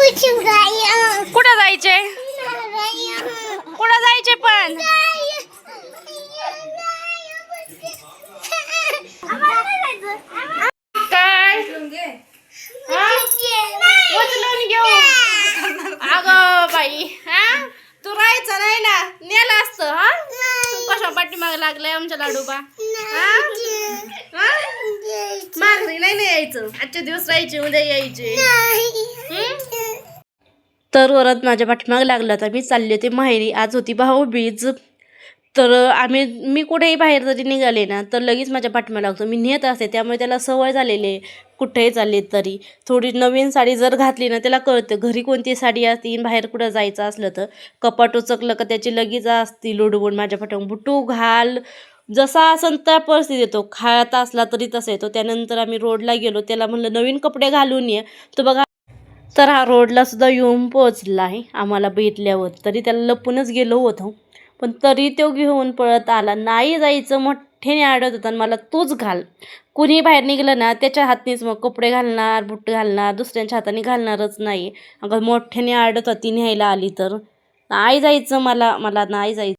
कुठं जायचे? कुठं जायचे पण? काय उचलून घेऊ? अगं बाई, हा तू राहायचं नाही ना, नेलं असतं. हा कशा पाठीमाग लागलाय आमच्या लाडूबा. माघारी नाही यायचं, आजचे दिवस राहायचे, उद्या यायचे. तर वरत माझ्या पाठीमाग लागला तर मी चालले होते माहेरी. आज होती भाऊबीज. तर मी कुठेही बाहेर जरी निघाले ना तर लगेच माझ्या पाठीमागे लागतो. मी नेत असते, त्यामुळे त्याला सवय झालेली आहे. कुठेही चालले तरी थोडी नवीन साडी जर घातली ना त्याला कळतं घरी कोणती साडी असती, बाहेर कुठं जायचं असलं तर कपाट उचकलं का त्याची लगेच असती लुडबुड माझ्या पाठीमागे, बुटू घाल. जसा असन त्या परिस्थितीत येतो, खात असला तरी तसं येतो. त्यानंतर आम्ही रोडला गेलो, त्याला म्हणलं नवीन कपडे घालून ये. तो बघा, तर हा रोडला सुद्धा येऊन पोचला आहे आम्हाला भेटल्यावर. तरी त्याला लपूनच गेलो होतो, पण तरी तो घेऊन पळत आला. नाही जायचं मोठ्याने आडत होता, मला तूच घाल. कुणी बाहेर निघलं ना त्याच्या हातनीच मग कपडे घालणार, बुट घालणार, दुसऱ्यांच्या हाताने घालणारच नाही. अगं मोठ्याने आडत होती न्यायला आली तर. नाही जायचं, मला नाही जायचं.